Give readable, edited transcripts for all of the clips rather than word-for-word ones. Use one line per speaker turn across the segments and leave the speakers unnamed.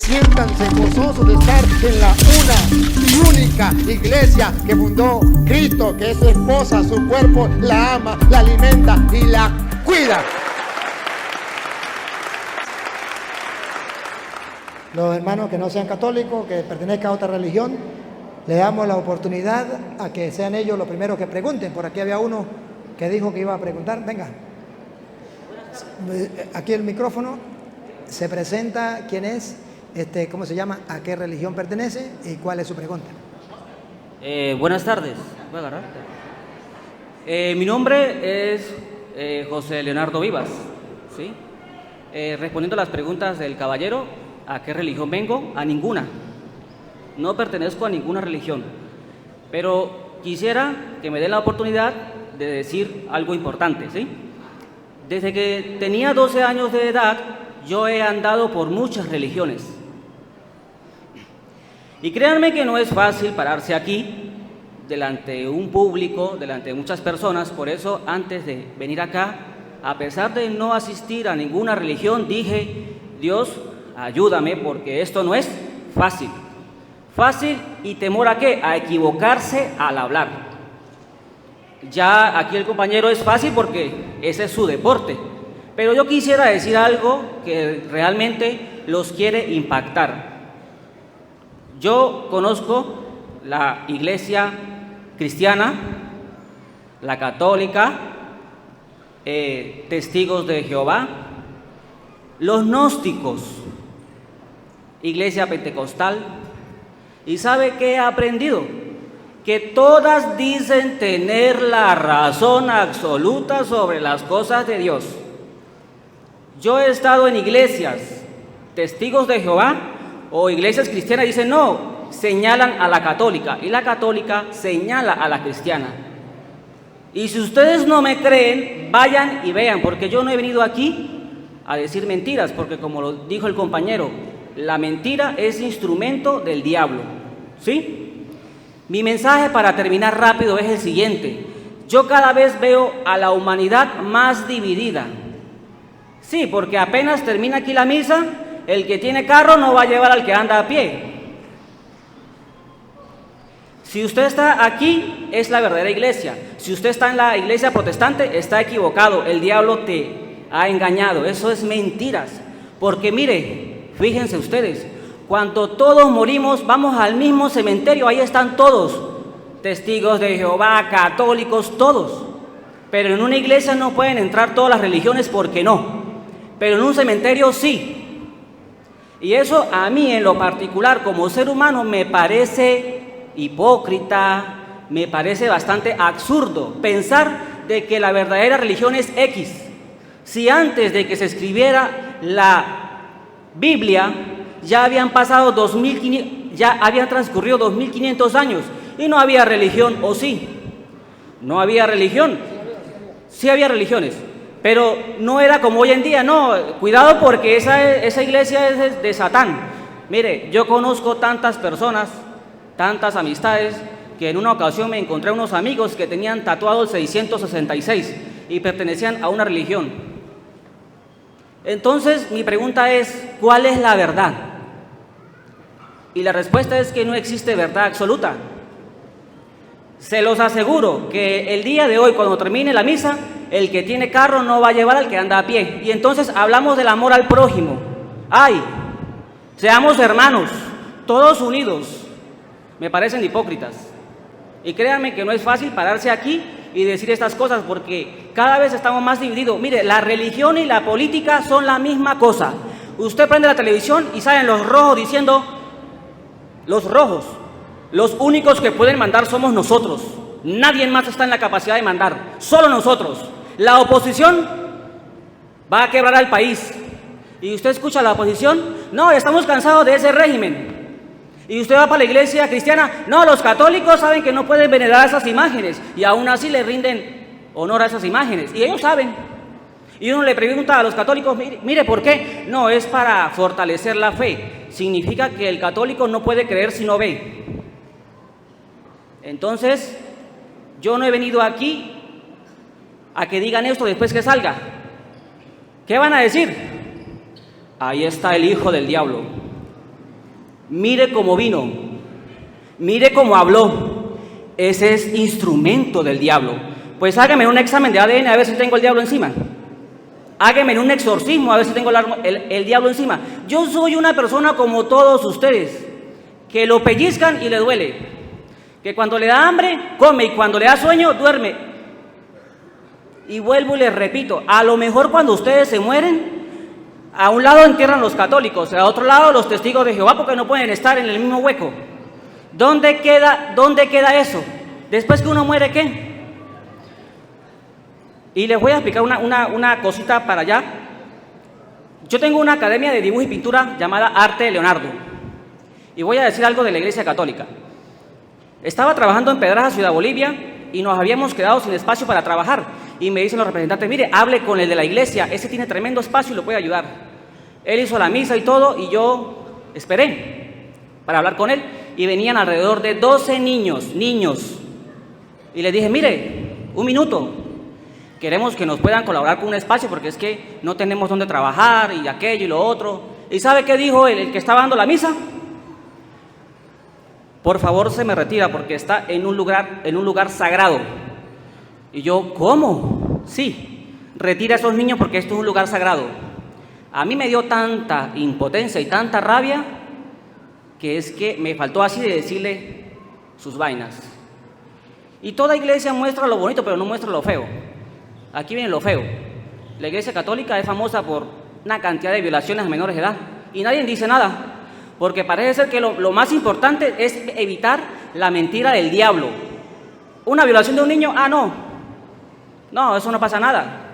Siéntanse gozosos de estar en la una y única iglesia que fundó Cristo, que es su esposa, su cuerpo, la ama, la alimenta y la cuida. Los hermanos que no sean católicos, que pertenezcan a otra religión, le damos la oportunidad a que sean ellos los primeros que pregunten. Por aquí había uno que dijo que iba a preguntar. Venga. Aquí el micrófono. Se presenta quién es, cómo se llama, a qué religión pertenece y cuál es su pregunta.
Buenas tardes. Voy a agarrar. Mi nombre es José Leonardo Vivas. ¿Sí? Respondiendo a las preguntas del caballero, ¿a qué religión vengo? A ninguna. No pertenezco a ninguna religión. Pero quisiera que me den la oportunidad de decir algo importante, ¿sí? Desde que tenía 12 años de edad, yo he andado por muchas religiones. Y créanme que no es fácil pararse aquí, delante de un público, delante de muchas personas. Por eso, antes de venir acá, a pesar de no asistir a ninguna religión, dije, Dios, ayúdame, porque esto no es fácil. Fácil y temor ¿a qué? A equivocarse al hablar. Ya aquí el compañero es fácil porque ese es su deporte. Pero yo quisiera decir algo que realmente los quiere impactar. Yo conozco la iglesia cristiana, la católica, testigos de Jehová, los gnósticos, iglesia pentecostal. ¿Y sabe qué he aprendido? Que todas dicen tener la razón absoluta sobre las cosas de Dios. Yo he estado en iglesias, testigos de Jehová o iglesias cristianas, dicen no, señalan a la católica y la católica señala a la cristiana. Y si ustedes no me creen, vayan y vean, porque yo no he venido aquí a decir mentiras, porque como lo dijo el compañero, la mentira es instrumento del diablo, ¿sí? Mi mensaje para terminar rápido es el siguiente. Yo cada vez veo a la humanidad más dividida. Sí, porque apenas termina aquí la misa, el que tiene carro no va a llevar al que anda a pie. Si usted está aquí, es la verdadera iglesia. Si usted está en la iglesia protestante, está equivocado. El diablo te ha engañado. Eso es mentiras. Porque mire, fíjense ustedes, cuando todos morimos, vamos al mismo cementerio, ahí están todos, testigos de Jehová, católicos, todos. Pero en una iglesia no pueden entrar todas las religiones, porque no. Pero en un cementerio sí. Y eso a mí en lo particular, como ser humano, me parece hipócrita, me parece bastante absurdo pensar de que la verdadera religión es X. Si antes de que se escribiera la Biblia, ya habían pasado 2500, ya habían transcurrido 2500 años y no había religión, ¿o sí? No había religión. Sí había religiones, pero no era como hoy en día. No, cuidado, porque esa iglesia es de Satán. Mire, yo conozco tantas personas, tantas amistades, que en una ocasión me encontré unos amigos que tenían tatuado el 666 y pertenecían a una religión. Entonces mi pregunta es, ¿cuál es la verdad? Y la respuesta es que no existe verdad absoluta. Se los aseguro que el día de hoy, cuando termine la misa, el que tiene carro no va a llevar al que anda a pie. Y entonces hablamos del amor al prójimo. ¡Ay! Seamos hermanos, todos unidos. Me parecen hipócritas. Y créanme que no es fácil pararse aquí y decir estas cosas, porque cada vez estamos más divididos. Mire, la religión y la política son la misma cosa. Usted prende la televisión y salen los rojos diciendo, los rojos, los únicos que pueden mandar somos nosotros. Nadie más está en la capacidad de mandar, solo nosotros. La oposición va a quebrar al país. Y usted escucha a la oposición, no, estamos cansados de ese régimen. Y usted va para la iglesia cristiana, no, los católicos saben que no pueden venerar esas imágenes y aún así le rinden honor a esas imágenes. Y ellos saben. Y uno le pregunta a los católicos, mire, ¿por qué? No, es para fortalecer la fe. Significa que el católico no puede creer si no ve. Entonces, yo no he venido aquí a que digan esto después que salga. ¿Qué van a decir? Ahí está el hijo del diablo. Mire cómo vino, mire cómo habló. Ese es instrumento del diablo. Pues hágame un examen de ADN a ver si tengo el diablo encima. Hágame un exorcismo a ver si tengo el diablo encima. Yo soy una persona como todos ustedes, que lo pellizcan y le duele, que cuando le da hambre come y cuando le da sueño duerme. Y vuelvo y les repito, a lo mejor cuando ustedes se mueren, a un lado entierran los católicos, a otro lado los testigos de Jehová, porque no pueden estar en el mismo hueco. ¿Dónde queda eso? Después que uno muere, ¿qué? Y les voy a explicar una cosita para allá. Yo tengo una academia de dibujo y pintura llamada Arte de Leonardo. Y voy a decir algo de la Iglesia Católica. Estaba trabajando en Pedraza, Ciudad Bolivia, y nos habíamos quedado sin espacio para trabajar. Y me dicen los representantes, mire, hable con el de la iglesia, ese tiene tremendo espacio y lo puede ayudar. Él hizo la misa y todo, y yo esperé para hablar con él, y venían alrededor de 12 niños. Y les dije, mire, un minuto, queremos que nos puedan colaborar con un espacio, porque es que no tenemos dónde trabajar, y aquello y lo otro. ¿Y sabe qué dijo el que estaba dando la misa? Por favor, se me retira, porque está en un lugar sagrado. Y yo, ¿cómo? Sí, retira a esos niños porque esto es un lugar sagrado. A mí me dio tanta impotencia y tanta rabia que es que me faltó así de decirle sus vainas. Y toda iglesia muestra lo bonito, pero no muestra lo feo. Aquí viene lo feo. La Iglesia Católica es famosa por una cantidad de violaciones a menores de edad y nadie dice nada, porque parece ser que lo más importante es evitar la mentira del diablo. Una violación de un niño, no, eso no pasa nada.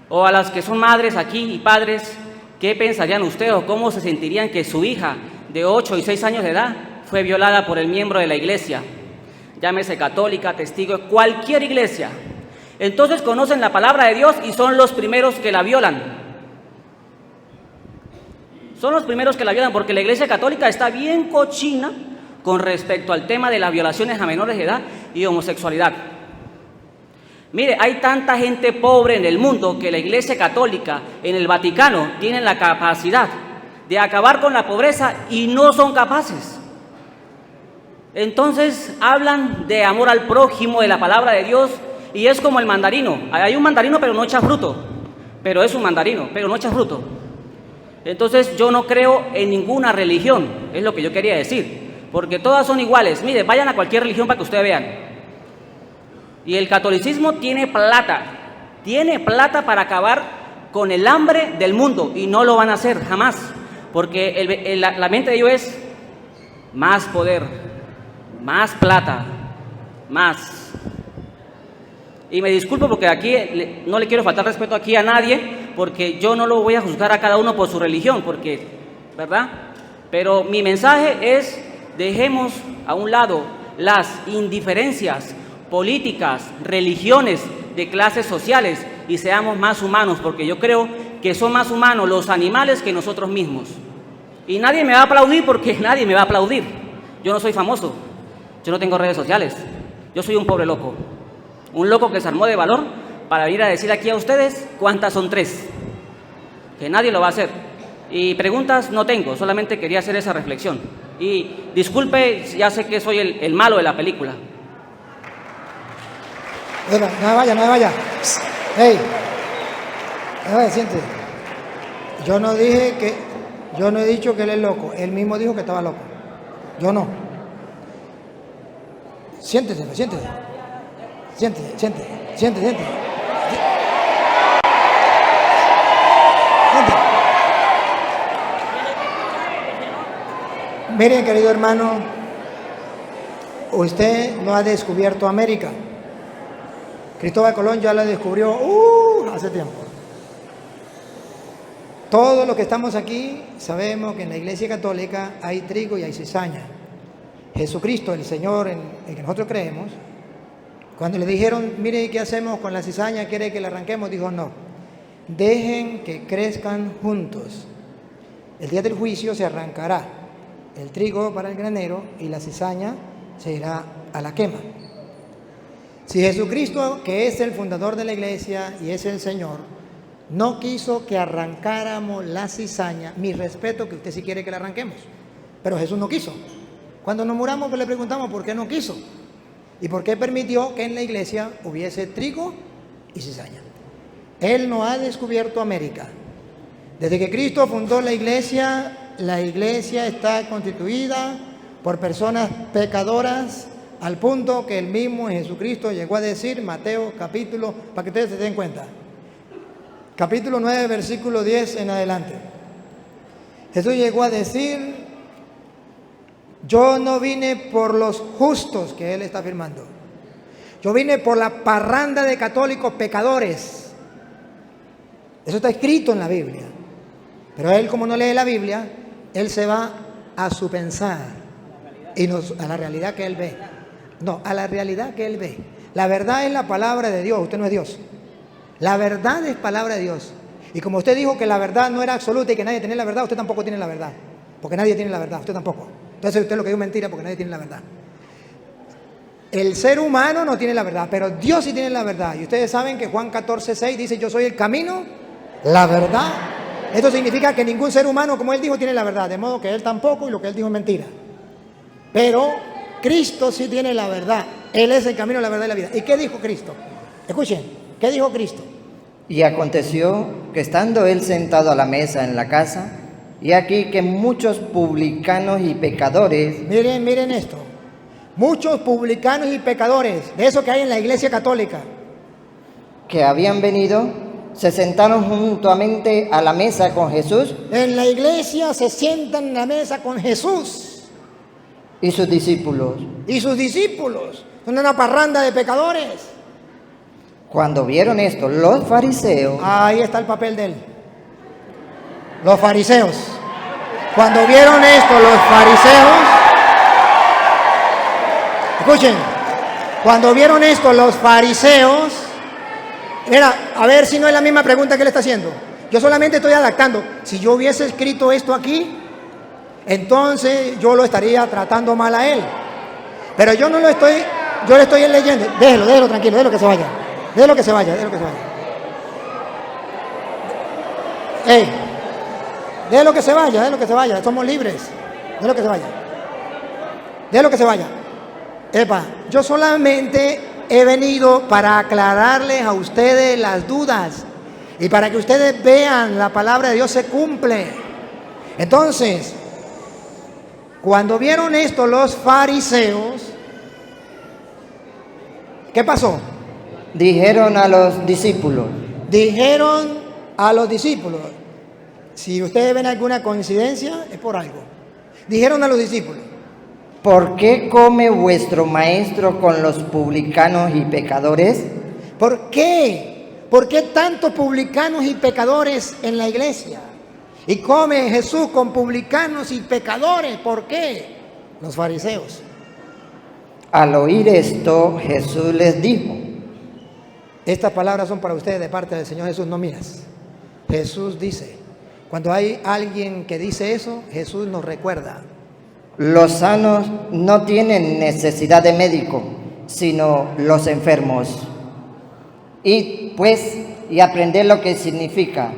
O a las que son madres aquí y padres, ¿qué pensarían ustedes o cómo se sentirían que su hija de 8 y 6 años de edad fue violada por el miembro de la iglesia? Llámese católica, testigo, cualquier iglesia. Entonces conocen la palabra de Dios y son los primeros que la violan. Son los primeros que la violan porque la Iglesia Católica está bien cochina con respecto al tema de las violaciones a menores de edad y homosexualidad. Mire, hay tanta gente pobre en el mundo que la Iglesia Católica en el Vaticano tiene la capacidad de acabar con la pobreza y no son capaces. Entonces hablan de amor al prójimo, de la palabra de Dios, y es como el mandarino. Hay un mandarino pero no echa fruto, pero es un mandarino, pero no echa fruto. Entonces yo no creo en ninguna religión, es lo que yo quería decir, porque todas son iguales. Mire, vayan a cualquier religión para que ustedes vean. Y el catolicismo tiene plata para acabar con el hambre del mundo y no lo van a hacer jamás, porque la mente de ellos es más poder, más plata, más. Y me disculpo porque aquí no le quiero faltar respeto aquí a nadie, porque yo no lo voy a juzgar a cada uno por su religión, porque, ¿verdad? Pero mi mensaje es, dejemos a un lado las indiferencias políticas, religiones, de clases sociales y seamos más humanos, porque yo creo que son más humanos los animales que nosotros mismos. Y nadie me va a aplaudir porque nadie me va a aplaudir. Yo no soy famoso, yo no tengo redes sociales, yo soy un pobre loco. Un loco que se armó de valor para venir a decir aquí a ustedes cuántas son 3, que nadie lo va a hacer. Y preguntas no tengo, solamente quería hacer esa reflexión. Y disculpe, ya sé que soy el malo de la película.
No me vaya. Hey, no vaya, siéntese. Yo no he dicho que él es loco. Él mismo dijo que estaba loco. Yo no. Siéntese. Miren, querido hermano, usted no ha descubierto América. Cristóbal Colón ya la descubrió hace tiempo. Todos los que estamos aquí sabemos que en la Iglesia Católica hay trigo y hay cizaña. Jesucristo, el Señor en el que nosotros creemos, cuando le dijeron, mire, ¿qué hacemos con la cizaña? ¿Quiere que la arranquemos? Dijo, no, dejen que crezcan juntos. El día del juicio se arrancará el trigo para el granero y la cizaña se irá a la quema. Si Jesucristo, que es el fundador de la iglesia y es el Señor, no quiso que arrancáramos la cizaña, mi respeto que usted sí quiere que la arranquemos, pero Jesús no quiso. Cuando nos muramos, pues le preguntamos por qué no quiso y por qué permitió que en la iglesia hubiese trigo y cizaña. Él no ha descubierto América. Desde que Cristo fundó la iglesia está constituida por personas pecadoras, al punto que el mismo Jesucristo llegó a decir, Mateo capítulo, para que ustedes se den cuenta, capítulo 9, versículo 10 en adelante. Jesús llegó a decir, yo no vine por los justos, que él está afirmando. Yo vine por la parranda de católicos pecadores. Eso está escrito en la Biblia. Pero él, como no lee la Biblia, él se va a su pensar y a la realidad que él ve. No, a la realidad que él ve. La verdad es la palabra de Dios, usted no es Dios. La verdad es palabra de Dios. Y como usted dijo que la verdad no era absoluta y que nadie tenía la verdad, usted tampoco tiene la verdad. Porque nadie tiene la verdad, usted tampoco. Entonces usted lo que dijo es mentira porque nadie tiene la verdad. El ser humano no tiene la verdad, pero Dios sí tiene la verdad. Y ustedes saben que Juan 14:6 dice, yo soy el camino, la verdad. Esto significa que ningún ser humano, como él dijo, tiene la verdad. De modo que él tampoco y lo que él dijo es mentira. Pero Cristo sí tiene la verdad. Él es el camino, la verdad y la vida. ¿Y qué dijo Cristo? Escuchen, ¿qué dijo Cristo?
Y aconteció que estando él sentado a la mesa en la casa, y aquí que muchos publicanos y pecadores...
Miren esto. Muchos publicanos y pecadores, de eso que hay en la iglesia católica,
que habían venido, se sentaron juntamente a la mesa con Jesús.
En la iglesia se sientan en la mesa con Jesús.
Y sus discípulos.
Y sus discípulos. Son una parranda de pecadores.
Cuando vieron esto, los fariseos...
Ahí está el papel de él. Los fariseos. Cuando vieron esto, los fariseos... Escuchen. Cuando vieron esto, los fariseos... Mira, a ver si no es la misma pregunta que él está haciendo. Yo solamente estoy adaptando. Si yo hubiese escrito esto aquí, entonces yo lo estaría tratando mal a él. Pero yo no lo estoy, yo le estoy leyendo. Déjelo tranquilo, déjelo que se vaya. Déjelo que se vaya. Ey, déjelo que se vaya, somos libres. Déjelo que se vaya. Epa, yo solamente he venido para aclararles a ustedes las dudas y para que ustedes vean la palabra de Dios se cumple. Entonces, cuando vieron esto los fariseos, ¿qué pasó?
Dijeron a los discípulos.
Si ustedes ven alguna coincidencia, es por algo. Dijeron a los discípulos.
¿Por qué come vuestro maestro con los publicanos y pecadores?
¿Por qué? ¿Por qué tantos publicanos y pecadores en la iglesia? Y come Jesús con publicanos y pecadores. ¿Por qué? Los fariseos.
Al oír esto, Jesús les dijo.
Estas palabras son para ustedes de parte del Señor Jesús, no mías. Jesús dice, cuando hay alguien que dice eso, Jesús nos recuerda.
Los sanos no tienen necesidad de médico, sino los enfermos. Y aprender lo que significa.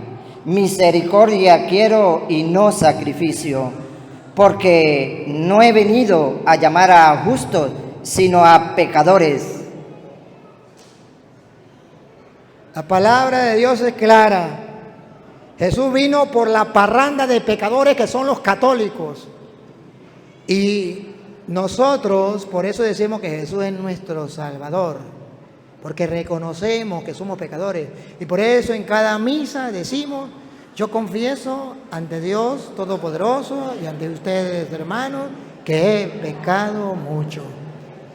Misericordia quiero y no sacrificio, porque no he venido a llamar a justos, sino a pecadores.
La palabra de Dios es clara. Jesús vino por la parranda de pecadores que son los católicos. Y nosotros, por eso decimos que Jesús es nuestro Salvador, porque reconocemos que somos pecadores. Y por eso en cada misa decimos, yo confieso ante Dios Todopoderoso y ante ustedes, hermanos, que he pecado mucho,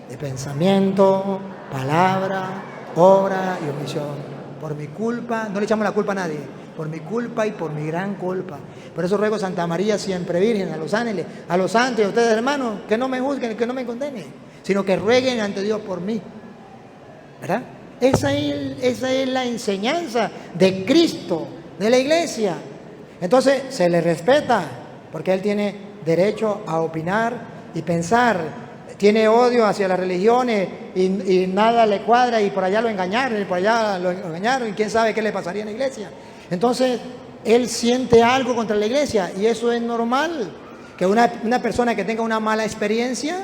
de pensamiento, palabra, obra y omisión. Por mi culpa, no le echamos la culpa a nadie, por mi culpa y por mi gran culpa. Por eso ruego a Santa María siempre Virgen, a los ángeles, a los santos y a ustedes hermanos, que no me juzguen, que no me condenen, sino que rueguen ante Dios por mí. ¿Verdad? Esa es la enseñanza de Cristo, de la iglesia. Entonces se le respeta, porque Él tiene derecho a opinar y pensar. Tiene odio hacia las religiones y nada le cuadra y por allá lo engañaron y quién sabe qué le pasaría en la iglesia. Entonces, él siente algo contra la iglesia y eso es normal. que una persona que tenga una mala experiencia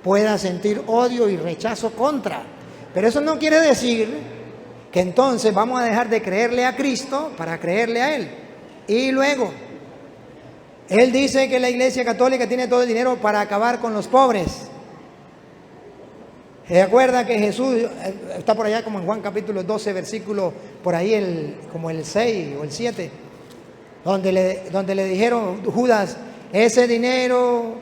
pueda sentir odio y rechazo contra. Pero eso no quiere decir que entonces vamos a dejar de creerle a Cristo para creerle a Él. Y luego, Él dice que la Iglesia Católica tiene todo el dinero para acabar con los pobres. ¿Se acuerda que Jesús, está por allá como en Juan capítulo 12, versículo, por ahí como el 6 o el 7, donde le dijeron, Judas, ese dinero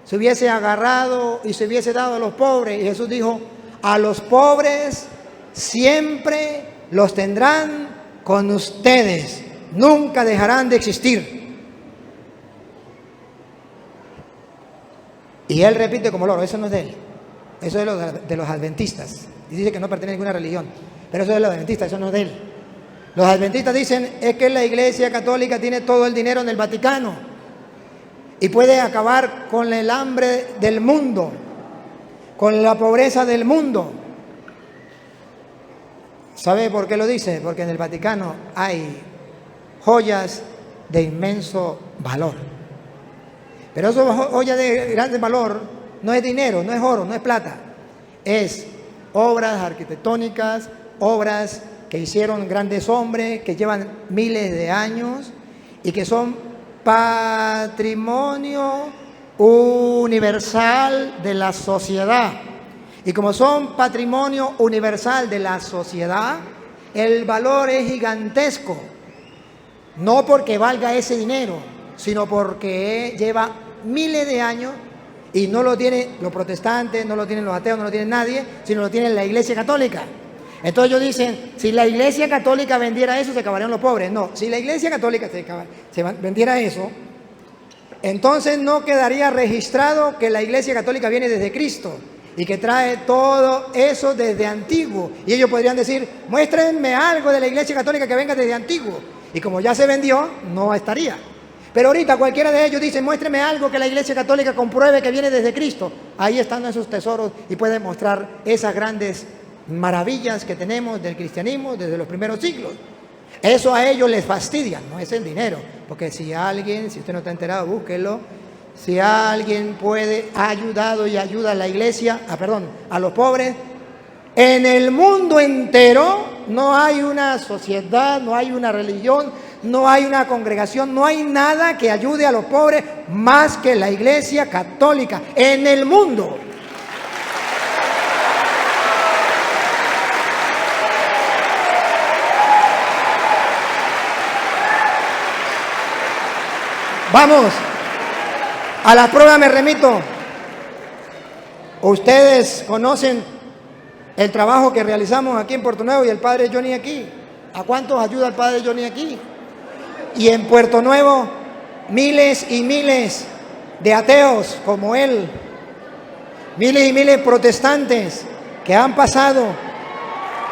se hubiese agarrado y se hubiese dado a los pobres? Y Jesús dijo, a los pobres siempre los tendrán con ustedes, nunca dejarán de existir. Y Él repite como loro, eso no es de Él. Eso es de los adventistas. Y dice que no pertenece a ninguna religión. Pero eso es de los adventistas, eso no es de Él. Los adventistas dicen es que la Iglesia Católica tiene todo el dinero en el Vaticano y puede acabar con el hambre del mundo, con la pobreza del mundo. ¿Sabe por qué lo dice? Porque en el Vaticano hay joyas de inmenso valor. Pero esas joyas de grande valor no es dinero, no es oro, no es plata. Es obras arquitectónicas, obras que hicieron grandes hombres, que llevan miles de años y que son patrimonio universal de la sociedad. Y como son patrimonio universal de la sociedad, el valor es gigantesco. No porque valga ese dinero, sino porque lleva miles de años y no lo tienen los protestantes, no lo tienen los ateos, no lo tiene nadie, sino lo tiene la Iglesia Católica. Entonces ellos dicen, si la Iglesia Católica vendiera eso, se acabarían los pobres. No, si la Iglesia Católica se vendiera eso, entonces no quedaría registrado que la Iglesia Católica viene desde Cristo y que trae todo eso desde antiguo. Y ellos podrían decir, muéstrenme algo de la Iglesia Católica que venga desde antiguo. Y como ya se vendió, no estaría. Pero ahorita cualquiera de ellos dice, muéstreme algo que la Iglesia Católica compruebe que viene desde Cristo. Ahí están esos tesoros y pueden mostrar esas grandes maravillas que tenemos del cristianismo desde los primeros siglos. Eso a ellos les fastidia, no es el dinero. Porque si usted no está enterado, búsquelo. Si alguien ha ayudado y ayuda a la iglesia, a los pobres, en el mundo entero no hay una sociedad, no hay una religión, no hay una congregación, no hay nada que ayude a los pobres más que la Iglesia Católica en el mundo. Vamos, a la prueba me remito. Ustedes conocen el trabajo que realizamos aquí en Puerto Nuevo y el Padre Johnny aquí. ¿A cuántos ayuda el Padre Johnny aquí? Y en Puerto Nuevo, miles y miles de ateos como él, miles y miles de protestantes que han pasado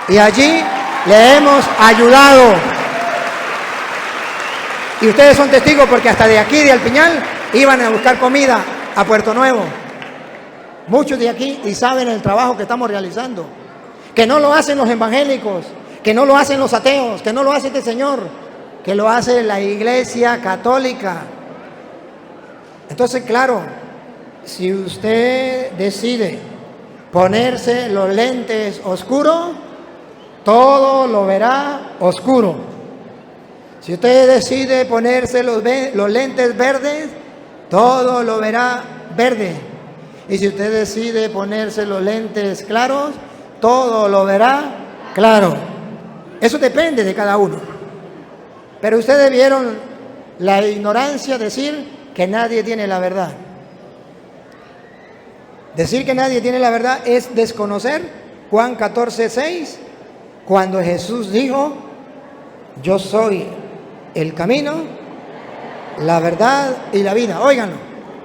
y allí le hemos ayudado. Y ustedes son testigos porque hasta de aquí, de Alpiñal, iban a buscar comida a Puerto Nuevo. Muchos de aquí y saben el trabajo que estamos realizando. Que no lo hacen los evangélicos, que no lo hacen los ateos, que no lo hace este señor, que lo hace la Iglesia Católica. Entonces, claro, si usted decide ponerse los lentes oscuros, todo lo verá oscuro. Si usted decide ponerse los lentes verdes, todo lo verá verde. Y si usted decide ponerse los lentes claros, todo lo verá claro. Eso depende de cada uno. Pero ustedes vieron la ignorancia decir que nadie tiene la verdad. Decir que nadie tiene la verdad es desconocer Juan 14:6, cuando Jesús dijo, yo soy el camino, la verdad y la vida. Óiganlo.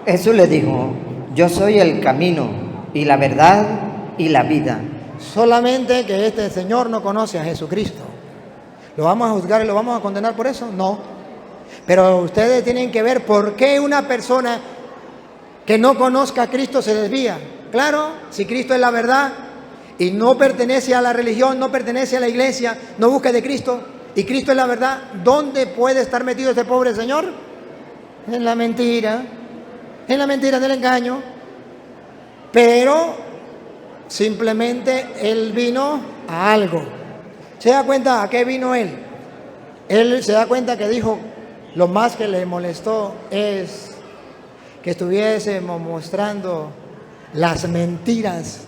Jesús le dijo, yo soy el camino y la verdad y la vida.
Solamente que este señor no conoce a Jesucristo. ¿Lo vamos a juzgar y lo vamos a condenar por eso? No. Pero ustedes tienen que ver por qué una persona que no conozca a Cristo se desvía. Claro, si Cristo es la verdad y no pertenece a la religión, no pertenece a la iglesia, no busca de Cristo y Cristo es la verdad, ¿dónde puede estar metido este pobre señor? En la mentira, en la mentira, en el engaño, pero simplemente él vino a algo. ¿Se da cuenta a qué vino él? Él se da cuenta que dijo, lo más que le molestó es que estuviésemos mostrando las mentiras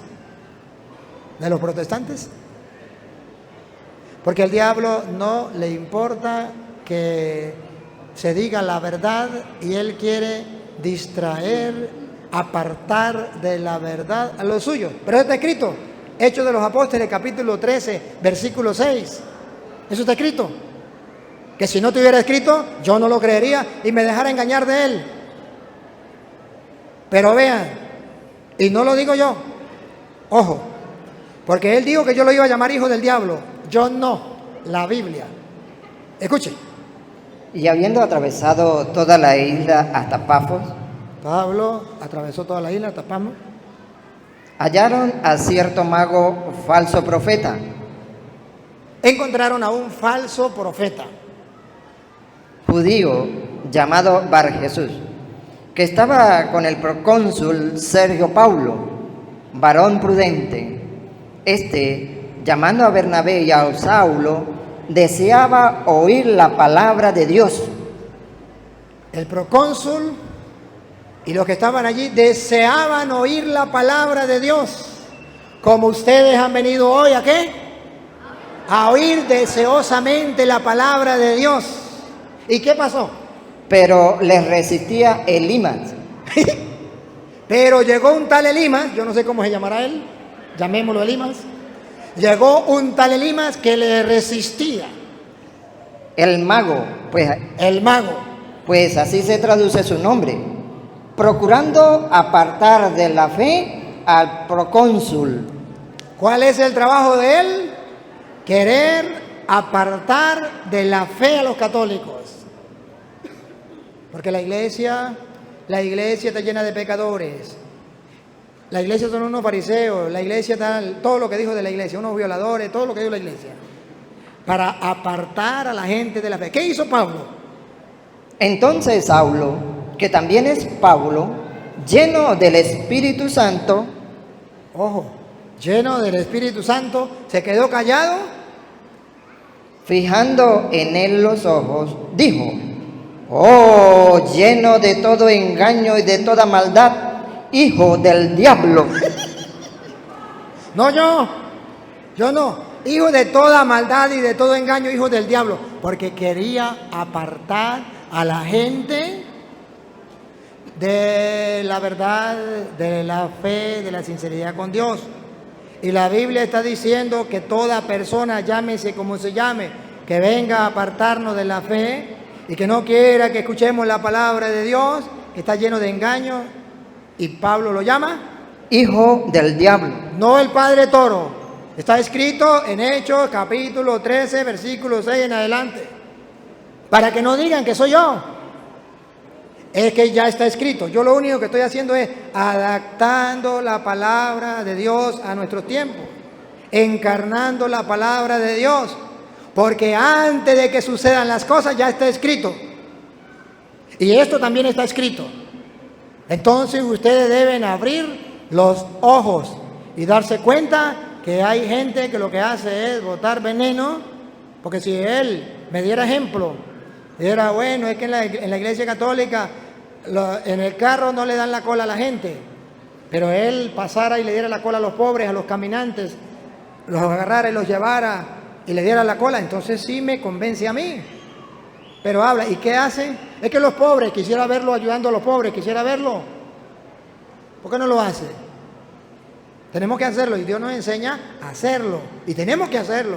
de los protestantes. Porque al diablo no le importa que se diga la verdad y él quiere distraer, apartar de la verdad a los suyos. Pero está escrito, Hechos de los Apóstoles, capítulo 13, versículo 6. Eso está escrito. Que si no estuviera escrito, yo no lo creería y me dejara engañar de él. Pero vean, y no lo digo yo, ojo, porque él dijo que yo lo iba a llamar hijo del diablo. Yo no, la Biblia. Escuche.
Y habiendo atravesado toda la isla hasta Pafos,
Pablo atravesó toda la isla hasta Pafos.
hallaron a cierto mago falso profeta,
Encontraron a un falso profeta,
judío llamado Bar Jesús, que estaba con el procónsul Sergio Paulo, varón prudente. Llamando a Bernabé y a Saulo, deseaba oír la palabra de Dios.
el procónsul y los que estaban allí deseaban oír la palabra de Dios. Como ustedes han venido hoy, ¿a qué? A oír deseosamente la palabra de Dios. ¿Y qué pasó?
Pero les resistía Elimas,
Pero llegó un tal Elimas, yo no sé cómo se llamará él, llamémoslo Elimas. Llegó un tal Elimas que le resistía.
el mago,
El mago.
pues así se traduce su nombre, procurando apartar de la fe al procónsul.
¿Cuál es el trabajo de él? Querer apartar de la fe a los católicos. Porque la iglesia está llena de pecadores. La iglesia son unos fariseos, la iglesia está, todo lo que dijo de la iglesia, unos violadores, todo lo que dijo la iglesia. Para apartar a la gente de la fe. ¿Qué hizo Pablo?
Entonces Saulo, que también es Pablo, lleno del Espíritu Santo,
Ojo, lleno del Espíritu Santo, se quedó callado.
fijando en él los ojos, dijo: oh, lleno de todo engaño y de toda maldad, hijo del diablo.
No, yo no. Hijo de toda maldad y de todo engaño, hijo del diablo. Porque quería apartar a la gente de la verdad, de la fe, de la sinceridad con Dios. Y la Biblia está diciendo que toda persona, llámese como se llame, que venga a apartarnos de la fe y que no quiera que escuchemos la palabra de Dios, que está lleno de engaños, y Pablo lo llama
Hijo del diablo.
no el padre Toro. Está escrito en Hechos capítulo 13, versículo 6 en adelante. Para que no digan que soy yo. Es que ya está escrito. Yo lo único que estoy haciendo es adaptando la palabra de Dios a nuestros tiempos. Encarnando la palabra de Dios. Porque antes de que sucedan las cosas ya está escrito. Y esto también está escrito. Entonces ustedes deben abrir los ojos y darse cuenta que hay gente que lo que hace es botar veneno, porque si él me diera ejemplo, era bueno, es que en la iglesia católica en el carro no le dan la cola a la gente, pero él pasara y le diera la cola a los pobres, a los caminantes, los agarrara y los llevara y le diera la cola, entonces sí me convence a mí. Pero habla, ¿y qué hace? Es que los pobres, quisiera verlo ayudando a los pobres, quisiera verlo. ¿Por qué no lo hace? Tenemos que hacerlo y Dios nos enseña a hacerlo y tenemos que hacerlo.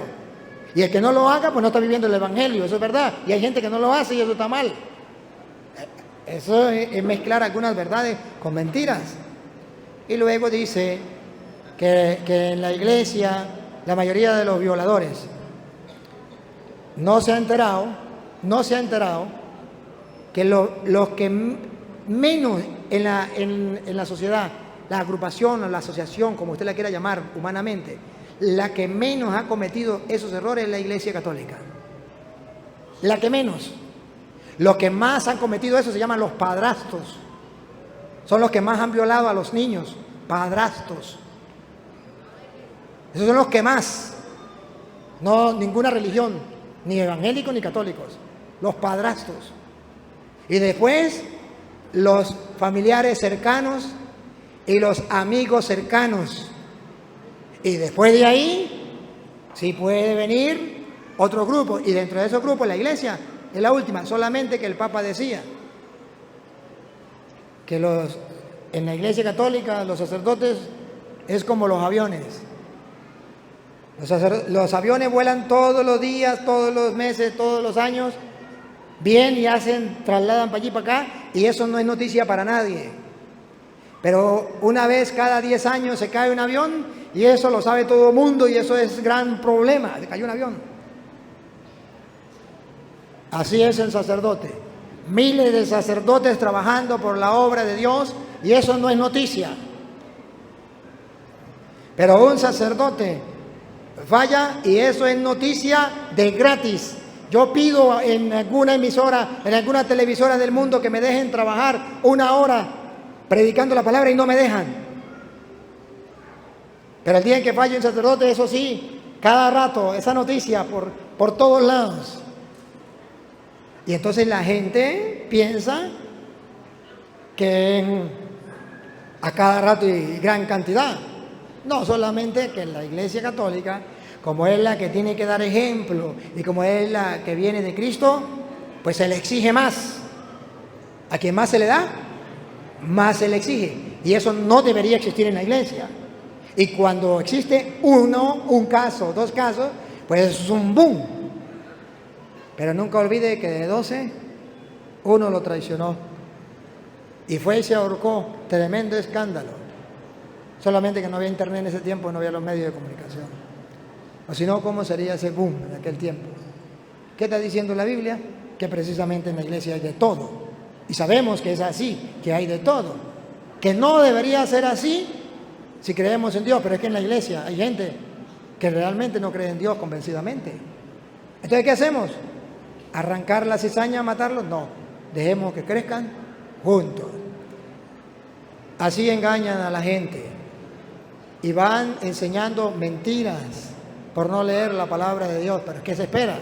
Y el que no lo haga, pues no está viviendo el evangelio, eso es verdad. Y hay gente que no lo hace y eso está mal. Eso es mezclar algunas verdades con mentiras. Y luego dice que en la iglesia la mayoría de los violadores no se ha enterado que los que menos en la sociedad, la agrupación o la asociación, como usted la quiera llamar humanamente, la que menos ha cometido esos errores es la Iglesia Católica. La que menos. Los que más han cometido eso se llaman los padrastros. son los que más han violado a los niños, padrastros. Esos son los que más, no ninguna religión, ni evangélicos ni católicos, los padrastros. Y después los familiares cercanos y los amigos cercanos. Y después de ahí, sí puede venir otro grupo. Y dentro de esos grupos, la iglesia es la última. Solamente que el Papa decía que en la iglesia católica los sacerdotes es como los aviones. Los aviones vuelan todos los días, todos los meses, todos los años, bien, y trasladan para allí, para acá, y eso no es noticia para nadie. Pero una vez cada 10 años se cae un avión, y eso lo sabe todo el mundo, y eso es gran problema, se cayó un avión. Así es el sacerdote. Miles de sacerdotes trabajando por la obra de Dios, y eso no es noticia. Pero un sacerdote falla y eso es noticia de gratis. Yo pido en alguna emisora, en alguna televisora del mundo que me dejen trabajar 1 hora predicando la palabra y no me dejan. Pero el día en que falle un sacerdote, eso sí, cada rato, esa noticia por todos lados. Y entonces la gente piensa que a cada rato y gran cantidad. No, solamente que la Iglesia Católica, como es la que tiene que dar ejemplo y como es la que viene de Cristo, pues se le exige más. A quien más se le da, más se le exige. Y eso no debería existir en la Iglesia. Y cuando existe un caso, 2 casos, pues es un boom. Pero nunca olvide que de 12, uno lo traicionó. Y fue y se ahorcó. Tremendo escándalo. Solamente que no había internet en ese tiempo, no había los medios de comunicación. O si no, ¿cómo sería ese boom en aquel tiempo? ¿Qué está diciendo la Biblia? Que precisamente en la iglesia hay de todo. Y sabemos que es así, que hay de todo. Que no debería ser así si creemos en Dios, pero es que en la iglesia hay gente que realmente no cree en Dios convencidamente. Entonces, ¿qué hacemos? ¿Arrancar la cizaña, matarlos? No, dejemos que crezcan juntos. Así engañan a la gente. Y van enseñando mentiras por no leer la palabra de Dios. Pero ¿qué se espera?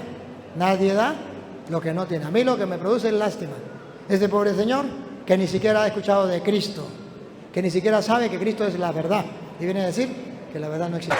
Nadie da lo que no tiene. A mí lo que me produce es lástima. Este pobre señor que ni siquiera ha escuchado de Cristo, que ni siquiera sabe que Cristo es la verdad. Y viene a decir que la verdad no existe.